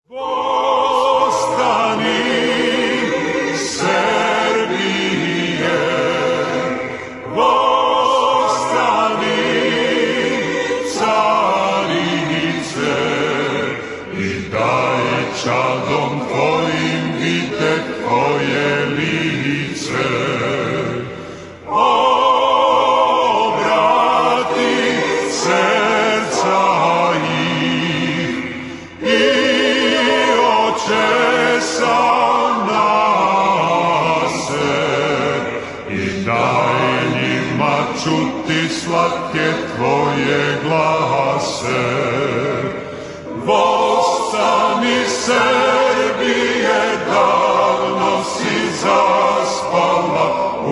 Postani Srbije, postani carice i daj čadom tvojim vidjet tvoje lice. Obrati srca ih i očesa nase i daj njima čuti slatke tvoje glase. Vostani Srbije, davno si zaspala, u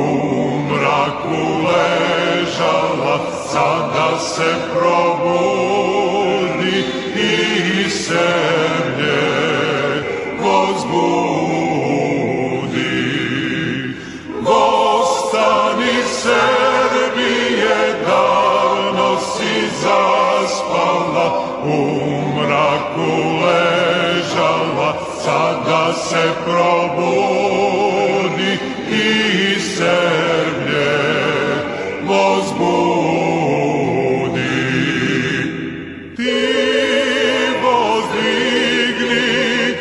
mraku ležala, sada se probudi i zemlje vozbudi. Vostani Srbije, davno si zaspala, u mraku ležala, sada se probudi i zemlje vozbudi. Ti vozdigni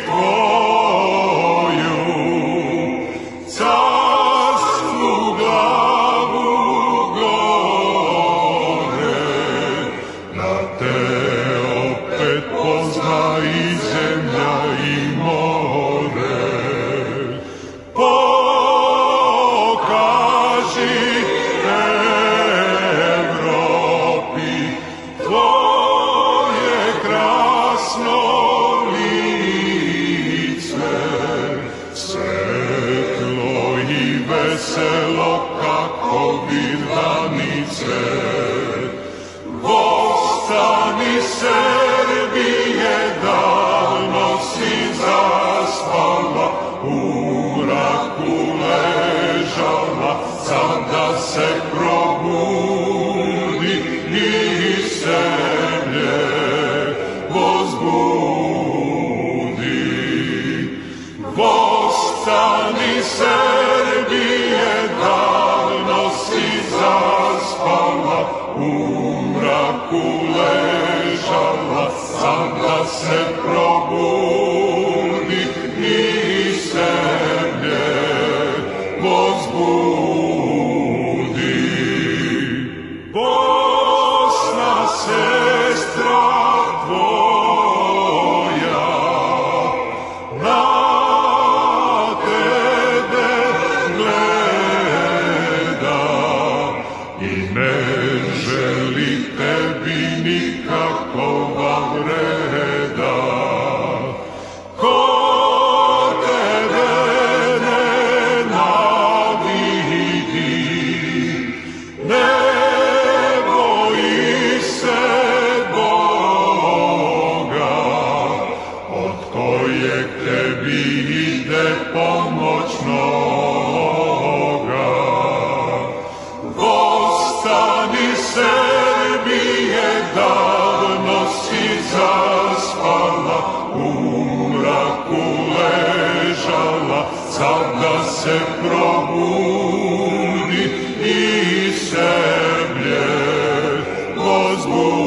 tvoju carsku glavu gore, da te opet pozna i zemlja i more. Pokaži Evropi tvoje krasno lice, svetlo i veselo kako vidanice. Vostani Srbije, davno si zaspala, u mraku ležala, sada se probudi i zemlje vozbudi. Vostani Srbije, davno si zaspala, u mraku ležala, sada se probudi i zemlje vozbudi. Bosna, sestra tvoja, na tebe gleda i ne želi tebi nikakova vreda. Ko tebe ne navidi, ne boji se Boga, od kojeg tebi ide pomoć mnoga. Vostani Srbije, davno si zaspala, u mraku ležala, sada se probudi i zemlje vozbudi.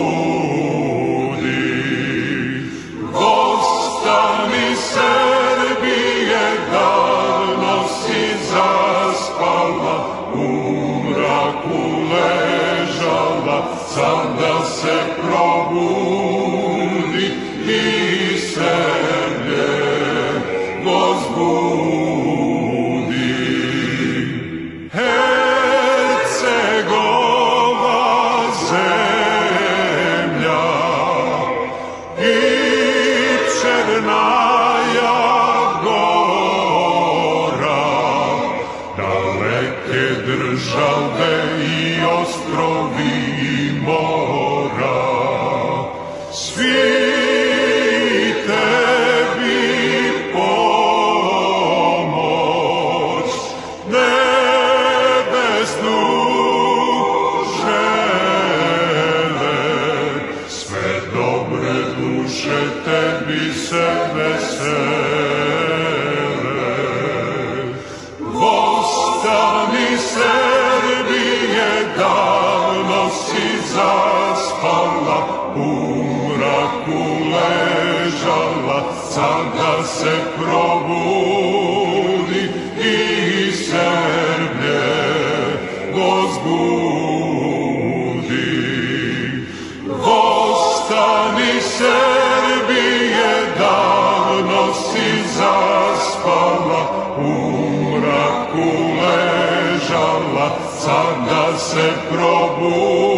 Vostani Srbije, davno si zaspala, u mraku ležala, sada se probudi i zemlje vozbudi. Hercegova zemlja i Černaja gora, daleke države i ostrovi i mora, svi tebi pomoć nebesnu žele, sve dobre duše duše tebi se vesele. Vostani Srbije, davno si zaspala, u mraku ležala, sada se probudi i Srbije возбуди. Vostani Srbije, davno si zaspala, u mraku ležala, sada se probudi.